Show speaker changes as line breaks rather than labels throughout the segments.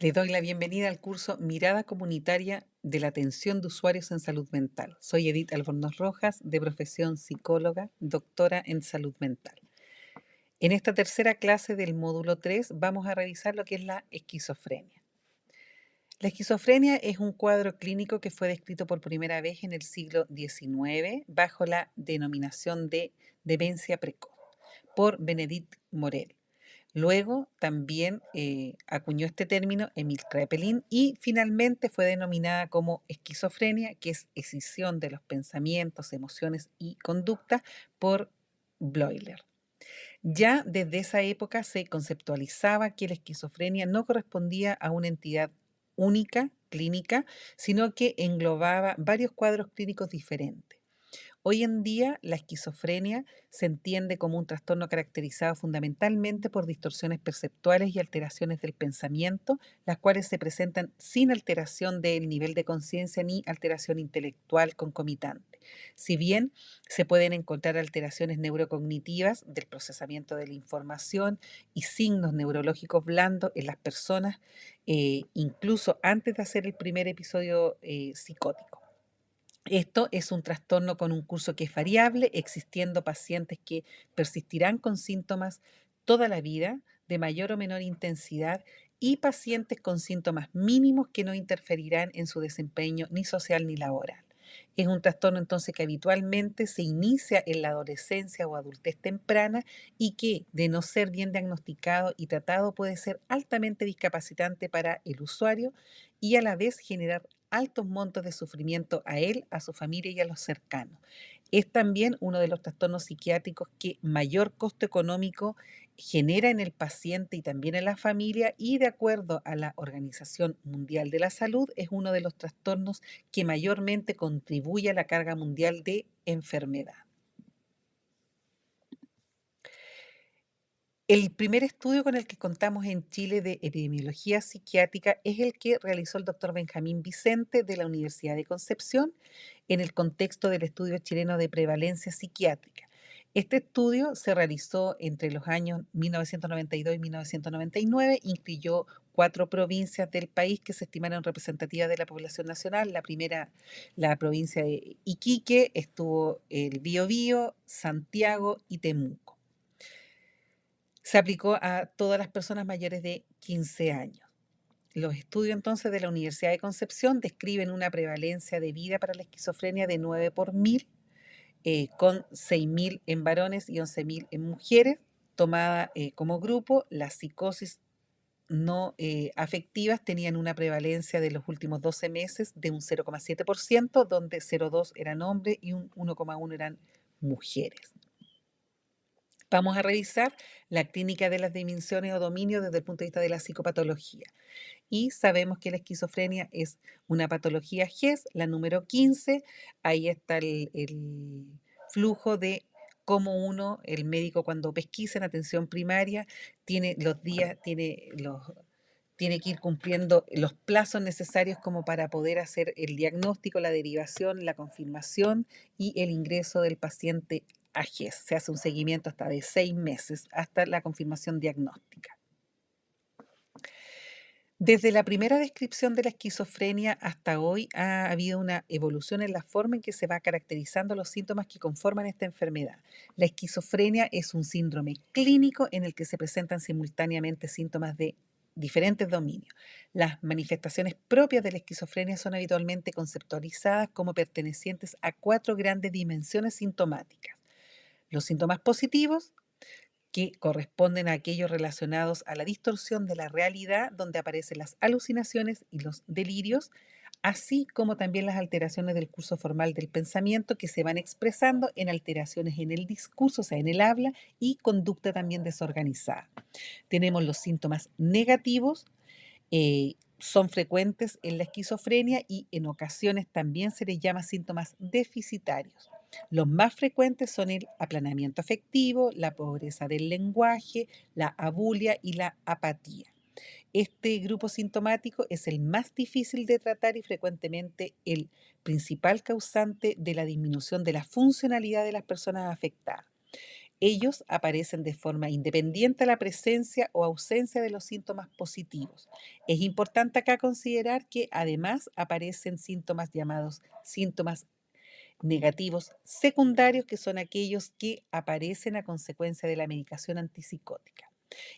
Le doy la bienvenida al curso Mirada Comunitaria de la Atención de Usuarios en Salud Mental. Soy Edith Albornoz Rojas, de profesión psicóloga, doctora en salud mental. En esta tercera clase del módulo 3 vamos a revisar lo que es la esquizofrenia. La esquizofrenia es un cuadro clínico que fue descrito por primera vez en el siglo XIX bajo la denominación de demencia precoz por Benedict Morel. Luego también acuñó este término Emil Kraepelin y finalmente fue denominada como esquizofrenia, que es escisión de los pensamientos, emociones y conductas por Bloiler. Ya desde esa época se conceptualizaba que la esquizofrenia no correspondía a una entidad única, clínica, sino que englobaba varios cuadros clínicos diferentes. Hoy en día, la esquizofrenia se entiende como un trastorno caracterizado fundamentalmente por distorsiones perceptuales y alteraciones del pensamiento, las cuales se presentan sin alteración del nivel de conciencia ni alteración intelectual concomitante. Si bien se pueden encontrar alteraciones neurocognitivas del procesamiento de la información y signos neurológicos blandos en las personas, incluso antes de hacer el primer episodio psicótico. Esto es un trastorno con un curso que es variable, existiendo pacientes que persistirán con síntomas toda la vida, de mayor o menor intensidad, y pacientes con síntomas mínimos que no interferirán en su desempeño ni social ni laboral. Es un trastorno entonces que habitualmente se inicia en la adolescencia o adultez temprana y que, de no ser bien diagnosticado y tratado, puede ser altamente discapacitante para el usuario y a la vez generar altos montos de sufrimiento a él, a su familia y a los cercanos. Es también uno de los trastornos psiquiátricos que mayor costo económico genera en el paciente y también en la familia, y de acuerdo a la Organización Mundial de la Salud es uno de los trastornos que mayormente contribuye a la carga mundial de enfermedad. El primer estudio con el que contamos en Chile de epidemiología psiquiátrica es el que realizó el doctor Benjamín Vicente de la Universidad de Concepción en el contexto del estudio chileno de prevalencia psiquiátrica. Este estudio se realizó entre los años 1992 y 1999, incluyó 4 provincias del país que se estimaron representativas de la población nacional. La primera, la provincia de Iquique, estuvo el Biobío, Santiago y Temuco. Se aplicó a todas las personas mayores de 15 años. Los estudios entonces de la Universidad de Concepción describen una prevalencia de vida para la esquizofrenia de 9 por 1000, con 6.000 en varones y 11.000 en mujeres. Tomada como grupo, las psicosis no afectivas tenían una prevalencia de los últimos 12 meses de un 0,7%, donde 0,2 eran hombres y un 1,1 eran mujeres. Vamos a revisar la clínica de las dimensiones o dominio desde el punto de vista de la psicopatología. Y sabemos que la esquizofrenia es una patología GES, la número 15. Ahí está el flujo de cómo uno, el médico, cuando pesquisa en atención primaria, tiene los días, tiene que ir cumpliendo los plazos necesarios como para poder hacer el diagnóstico, la derivación, la confirmación y el ingreso del paciente a GES. Se hace un seguimiento hasta de 6 meses hasta la confirmación diagnóstica. Desde la primera descripción de la esquizofrenia hasta hoy ha habido una evolución en la forma en que se va caracterizando los síntomas que conforman esta enfermedad. La esquizofrenia es un síndrome clínico en el que se presentan simultáneamente síntomas de diferentes dominios. Las manifestaciones propias de la esquizofrenia son habitualmente conceptualizadas como pertenecientes a 4 grandes dimensiones sintomáticas. Los síntomas positivos, que corresponden a aquellos relacionados a la distorsión de la realidad, donde aparecen las alucinaciones y los delirios, así como también las alteraciones del curso formal del pensamiento que se van expresando en alteraciones en el discurso, o sea, en el habla, y conducta también desorganizada. Tenemos los síntomas negativos, son frecuentes en la esquizofrenia y en ocasiones también se les llama síntomas deficitarios. Los más frecuentes son el aplanamiento afectivo, la pobreza del lenguaje, la abulia y la apatía. Este grupo sintomático es el más difícil de tratar y frecuentemente el principal causante de la disminución de la funcionalidad de las personas afectadas. Ellos aparecen de forma independiente a la presencia o ausencia de los síntomas positivos. Es importante acá considerar que además aparecen síntomas llamados síntomas negativos secundarios, que son aquellos que aparecen a consecuencia de la medicación antipsicótica.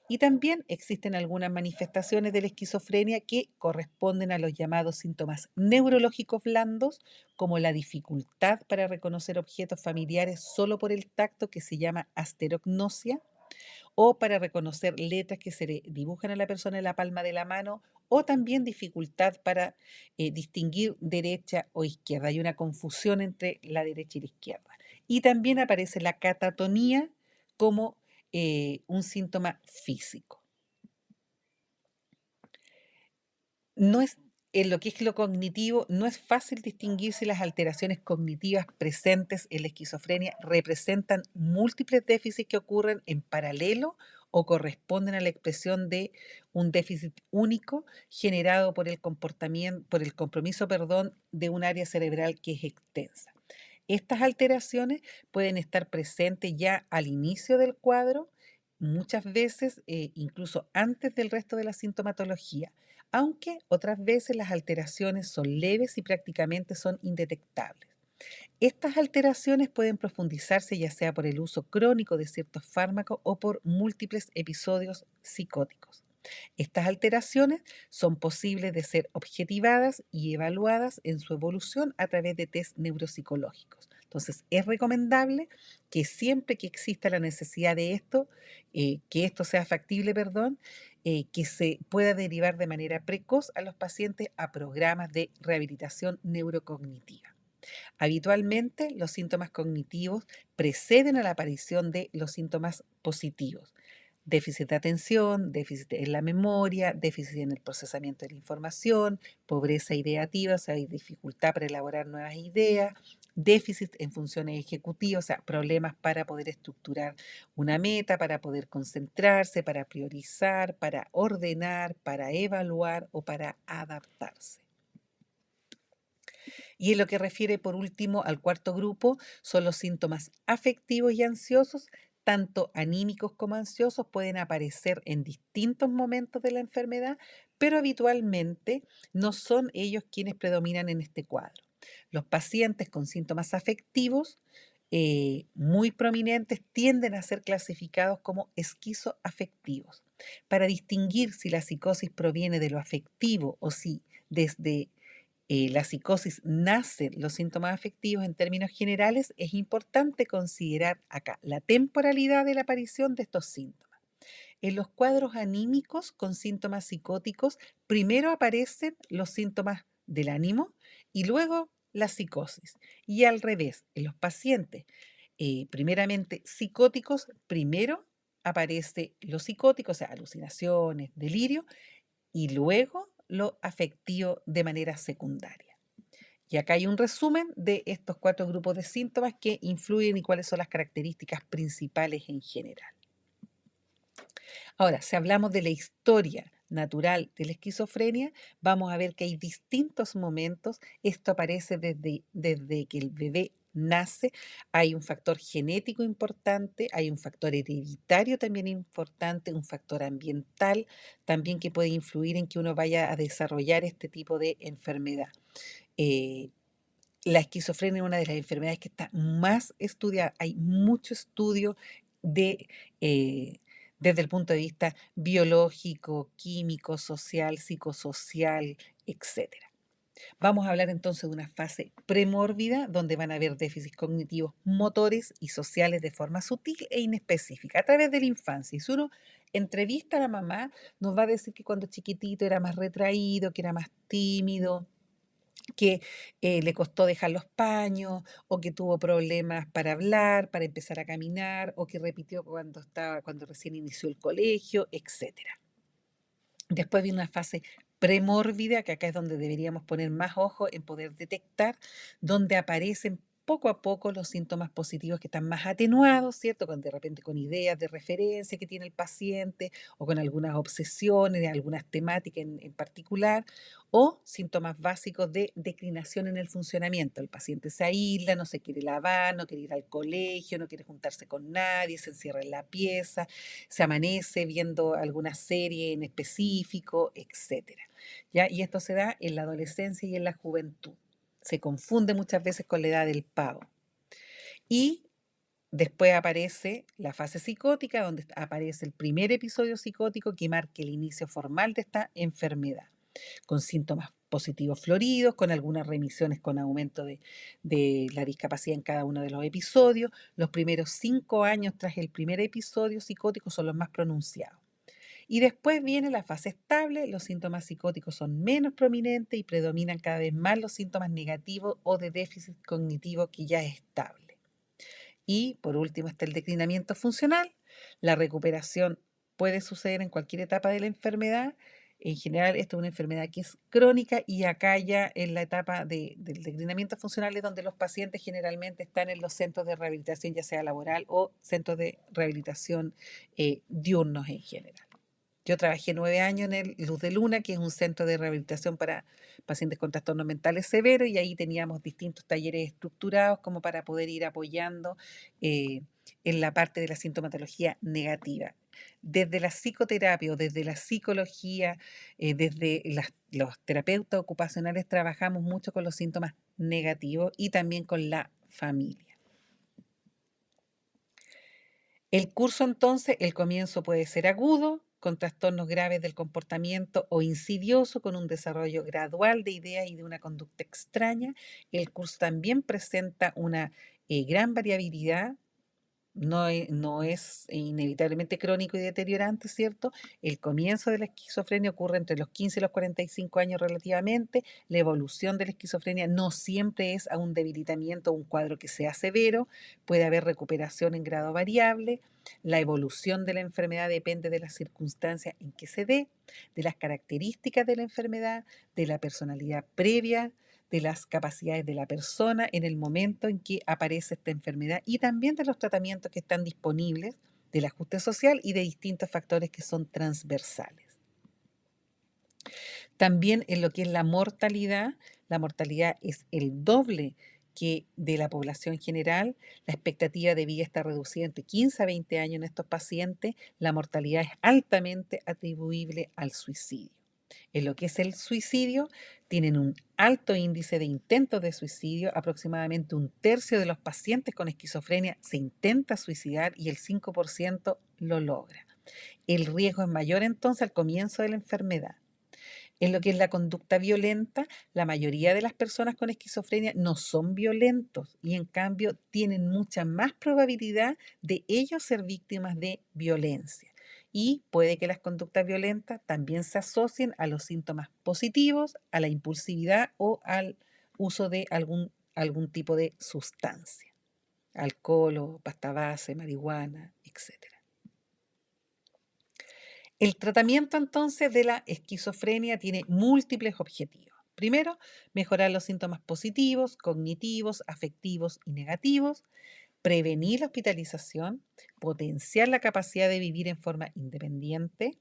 Y también existen algunas manifestaciones de la esquizofrenia que corresponden a los llamados síntomas neurológicos blandos, como la dificultad para reconocer objetos familiares solo por el tacto, que se llama asterognosia, o para reconocer letras que se le dibujan a la persona en la palma de la mano, o también dificultad para distinguir derecha o izquierda. Hay una confusión entre la derecha y la izquierda. Y también aparece la catatonía como un síntoma físico. No es, en lo que es lo cognitivo, no es fácil distinguir si las alteraciones cognitivas presentes en la esquizofrenia representan múltiples déficits que ocurren en paralelo o corresponden a la expresión de un déficit único generado por el comportamiento, por el compromiso, perdón, de un área cerebral que es extensa. Estas alteraciones pueden estar presentes ya al inicio del cuadro, muchas veces incluso antes del resto de la sintomatología, aunque otras veces las alteraciones son leves y prácticamente son indetectables. Estas alteraciones pueden profundizarse ya sea por el uso crónico de ciertos fármacos o por múltiples episodios psicóticos. Estas alteraciones son posibles de ser objetivadas y evaluadas en su evolución a través de test neuropsicológicos. Entonces, es recomendable que siempre que exista la necesidad de esto, que esto sea factible, perdón, que se pueda derivar de manera precoz a los pacientes a programas de rehabilitación neurocognitiva. Habitualmente, los síntomas cognitivos preceden a la aparición de los síntomas positivos. Déficit de atención, déficit en la memoria, déficit en el procesamiento de la información, pobreza ideativa, o sea, hay dificultad para elaborar nuevas ideas, déficit en funciones ejecutivas, o sea, problemas para poder estructurar una meta, para poder concentrarse, para priorizar, para ordenar, para evaluar o para adaptarse. Y en lo que refiere, por último, al cuarto grupo, son los síntomas afectivos y ansiosos. Tanto anímicos como ansiosos pueden aparecer en distintos momentos de la enfermedad, pero habitualmente no son ellos quienes predominan en este cuadro. Los pacientes con síntomas afectivos muy prominentes tienden a ser clasificados como esquizoafectivos. Para distinguir si la psicosis proviene de lo afectivo o si desde la psicosis nacen los síntomas afectivos en términos generales, es importante considerar acá la temporalidad de la aparición de estos síntomas. En los cuadros anímicos con síntomas psicóticos, primero aparecen los síntomas del ánimo y luego la psicosis. Y al revés, en los pacientes primeramente psicóticos, primero aparece lo psicótico, o sea, alucinaciones, delirio, y luego lo afectivo de manera secundaria. Y acá hay un resumen de estos cuatro grupos de síntomas que influyen y cuáles son las características principales en general. Ahora, si hablamos de la historia natural de la esquizofrenia, vamos a ver que hay distintos momentos. Esto aparece desde que el bebé nace. Hay un factor genético importante, hay un factor hereditario también importante, un factor ambiental también que puede influir en que uno vaya a desarrollar este tipo de enfermedad. Eh, la esquizofrenia es una de las enfermedades que está más estudiada. Hay mucho estudio de, eh, desde el punto de vista biológico, químico, social, psicosocial, etcétera. Vamos a hablar entonces de una fase premórbida donde van a haber déficits cognitivos, motores y sociales de forma sutil e inespecífica a través de la infancia. Y si uno entrevista a la mamá, nos va a decir que cuando chiquitito era más retraído, que era más tímido, que le costó dejar los paños, o que tuvo problemas para hablar, para empezar a caminar, o que repitió cuando recién inició el colegio, etcétera. Después viene una fase premórbida, que acá es donde deberíamos poner más ojo en poder detectar, donde aparecen poco a poco los síntomas positivos que están más atenuados, ¿cierto? De repente con ideas de referencia que tiene el paciente o con algunas obsesiones, algunas temáticas en particular, o síntomas básicos de declinación en el funcionamiento. El paciente se aísla, no se quiere lavar, no quiere ir al colegio, no quiere juntarse con nadie, se encierra en la pieza, se amanece viendo alguna serie en específico, etcétera. ¿Ya? Y esto se da en la adolescencia y en la juventud. Se confunde muchas veces con la edad del pavo. Y después aparece la fase psicótica, donde aparece el primer episodio psicótico que marca el inicio formal de esta enfermedad, con síntomas positivos floridos, con algunas remisiones con aumento de la discapacidad en cada uno de los episodios. Los primeros 5 años tras el primer episodio psicótico son los más pronunciados. Y después viene la fase estable, los síntomas psicóticos son menos prominentes y predominan cada vez más los síntomas negativos o de déficit cognitivo que ya es estable. Y por último está el declinamiento funcional. La recuperación puede suceder en cualquier etapa de la enfermedad. En general, esto es una enfermedad que es crónica y acá ya en la etapa del declinamiento funcional es donde los pacientes generalmente están en los centros de rehabilitación, ya sea laboral o centros de rehabilitación diurnos en general. Yo trabajé 9 años en el Luz de Luna, que es un centro de rehabilitación para pacientes con trastornos mentales severos, y ahí teníamos distintos talleres estructurados como para poder ir apoyando eh, en la parte de la sintomatología negativa. Desde la psicoterapia o desde la psicología, desde los terapeutas ocupacionales, trabajamos mucho con los síntomas negativos y también con la familia. El curso entonces, el comienzo puede ser agudo, con trastornos graves del comportamiento o insidioso, con un desarrollo gradual de ideas y de una conducta extraña. El curso también presenta una gran variabilidad, no es inevitablemente crónico y deteriorante, ¿cierto? El comienzo de la esquizofrenia ocurre entre los 15 y los 45 años relativamente. La evolución de la esquizofrenia no siempre es a un debilitamiento o un cuadro que sea severo. Puede haber recuperación en grado variable. La evolución de la enfermedad depende de las circunstancias en que se dé, de las características de la enfermedad, de la personalidad previa, de las capacidades de la persona en el momento en que aparece esta enfermedad y también de los tratamientos que están disponibles, del ajuste social y de distintos factores que son transversales. También en lo que es la mortalidad es el doble que de la población general. La expectativa de vida está reducida entre 15 a 20 años en estos pacientes. La mortalidad es altamente atribuible al suicidio. En lo que es el suicidio, tienen un alto índice de intentos de suicidio. Aproximadamente un tercio de los pacientes con esquizofrenia se intenta suicidar y el 5% lo logra. El riesgo es mayor entonces al comienzo de la enfermedad. En lo que es la conducta violenta, la mayoría de las personas con esquizofrenia no son violentos y en cambio tienen mucha más probabilidad de ellos ser víctimas de violencia. Y puede que las conductas violentas también se asocien a los síntomas positivos, a la impulsividad o al uso de algún tipo de sustancia, alcohol o pasta base, marihuana, etc. El tratamiento entonces de la esquizofrenia tiene múltiples objetivos. Primero, mejorar los síntomas positivos, cognitivos, afectivos y negativos, prevenir la hospitalización, potenciar la capacidad de vivir en forma independiente,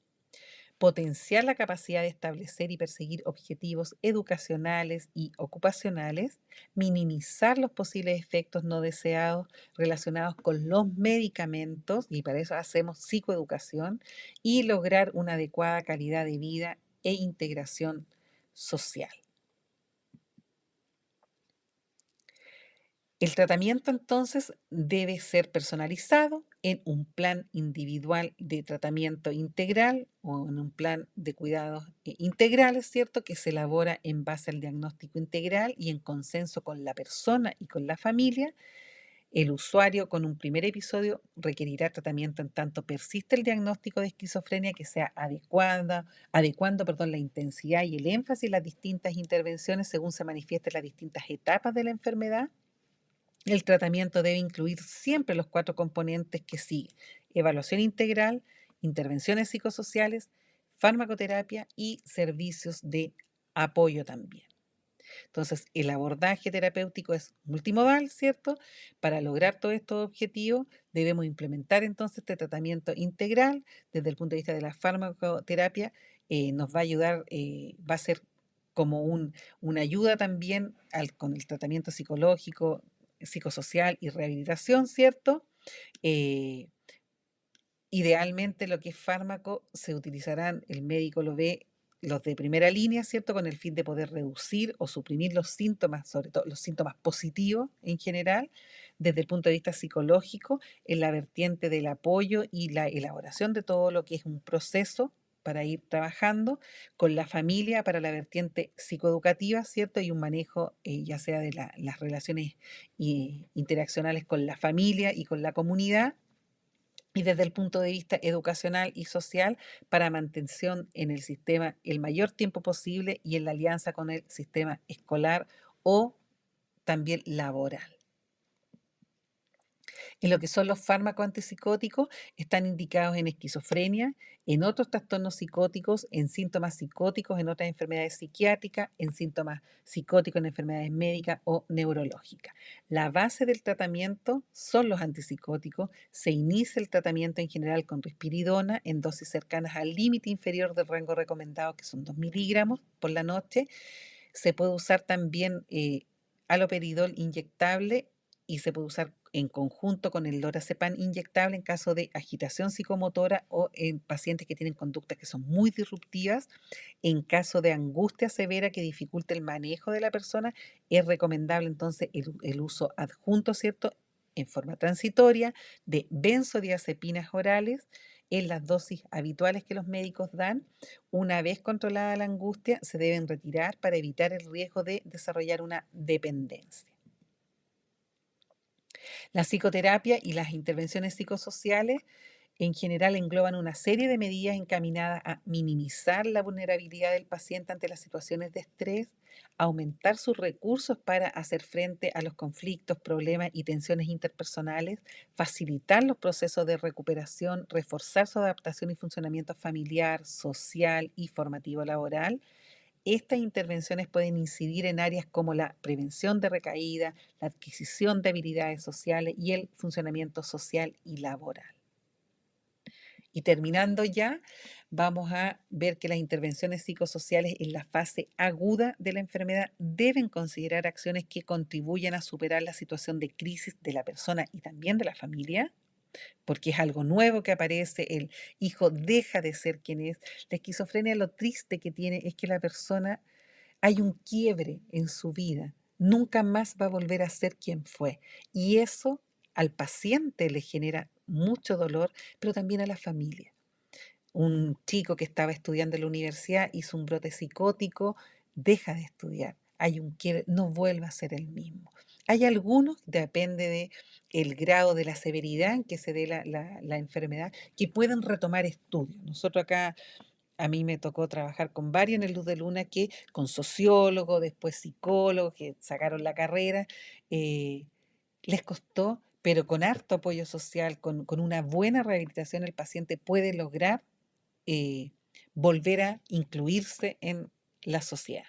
potenciar la capacidad de establecer y perseguir objetivos educacionales y ocupacionales, minimizar los posibles efectos no deseados relacionados con los medicamentos, y para eso hacemos psicoeducación, y lograr una adecuada calidad de vida e integración social. El tratamiento entonces debe ser personalizado en un plan individual de tratamiento integral o en un plan de cuidados integrales, ¿cierto? Que se elabora en base al diagnóstico integral y en consenso con la persona y con la familia. El usuario con un primer episodio requerirá tratamiento en tanto persiste el diagnóstico de esquizofrenia que sea adecuando, la intensidad y el énfasis en las distintas intervenciones según se manifiesten las distintas etapas de la enfermedad. El tratamiento debe incluir siempre los 4 componentes que siguen: evaluación integral, intervenciones psicosociales, farmacoterapia y servicios de apoyo también. Entonces, el abordaje terapéutico es multimodal, ¿cierto? Para lograr todos estos objetivos, debemos implementar entonces este tratamiento integral desde el punto de vista de la farmacoterapia. Nos va a ayudar, va a ser como una ayuda también con el tratamiento psicológico, psicosocial y rehabilitación, ¿cierto? Eh, Idealmente lo que es fármaco se utilizarán, el médico lo ve, los de primera línea, ¿cierto? Con el fin de poder reducir o suprimir los síntomas, sobre todo los síntomas positivos en general, desde el punto de vista psicológico, en la vertiente del apoyo y la elaboración de todo lo que es un proceso para ir trabajando con la familia para la vertiente psicoeducativa, ¿cierto? Y un manejo ya sea de las relaciones interaccionales con la familia y con la comunidad y desde el punto de vista educacional y social para mantención en el sistema el mayor tiempo posible y en la alianza con el sistema escolar o también laboral. En lo que son los fármacos antipsicóticos, están indicados en esquizofrenia, en otros trastornos psicóticos, en síntomas psicóticos, en otras enfermedades psiquiátricas, en síntomas psicóticos en enfermedades médicas o neurológicas. La base del tratamiento son los antipsicóticos. Se inicia el tratamiento en general con risperidona en dosis cercanas al límite inferior del rango recomendado, que son 2 miligramos por la noche. Se puede usar también haloperidol inyectable y se puede usar en conjunto con el lorazepam inyectable en caso de agitación psicomotora o en pacientes que tienen conductas que son muy disruptivas. En caso de angustia severa que dificulte el manejo de la persona, es recomendable entonces el uso adjunto, ¿cierto? En forma transitoria de benzodiazepinas orales en las dosis habituales que los médicos dan. Una vez controlada la angustia, se deben retirar para evitar el riesgo de desarrollar una dependencia. La psicoterapia y las intervenciones psicosociales en general engloban una serie de medidas encaminadas a minimizar la vulnerabilidad del paciente ante las situaciones de estrés, aumentar sus recursos para hacer frente a los conflictos, problemas y tensiones interpersonales, facilitar los procesos de recuperación, reforzar su adaptación y funcionamiento familiar, social y formativo laboral. Estas intervenciones pueden incidir en áreas como la prevención de recaída, la adquisición de habilidades sociales y el funcionamiento social y laboral. Y terminando ya, vamos a ver que las intervenciones psicosociales en la fase aguda de la enfermedad deben considerar acciones que contribuyan a superar la situación de crisis de la persona y también de la familia, porque es algo nuevo que aparece, el hijo deja de ser quien es. La esquizofrenia, lo triste que tiene es que la persona, hay un quiebre en su vida, nunca más va a volver a ser quien fue. Y eso al paciente le genera mucho dolor, pero también a la familia. Un chico que estaba estudiando en la universidad hizo un brote psicótico, deja de estudiar, hay un quiebre, no vuelve a ser el mismo. Hay algunos, depende de el grado de la severidad en que se dé la enfermedad, que pueden retomar estudios. Nosotros acá, a mí me tocó trabajar con varios en el Luz de Luna que con sociólogos, después psicólogos que sacaron la carrera, eh, les costó, pero con harto apoyo social, con una buena rehabilitación, el paciente puede lograr eh, volver a incluirse en la sociedad.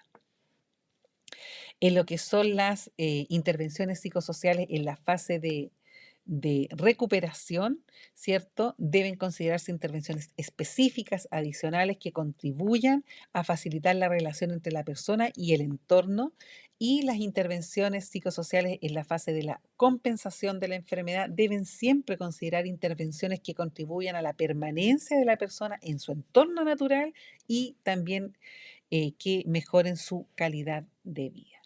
En lo que son las intervenciones psicosociales en la fase de recuperación, ¿cierto? Deben considerarse intervenciones específicas, adicionales, que contribuyan a facilitar la relación entre la persona y el entorno. Y las intervenciones psicosociales en la fase de la compensación de la enfermedad deben siempre considerar intervenciones que contribuyan a la permanencia de la persona en su entorno natural y también que mejoren su calidad de vida.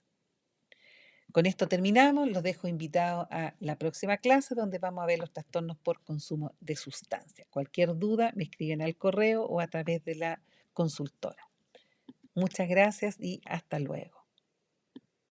Con esto terminamos, los dejo invitados a la próxima clase donde vamos a ver los trastornos por consumo de sustancias. Cualquier duda me escriben al correo o a través de la consultora. Muchas gracias y hasta luego.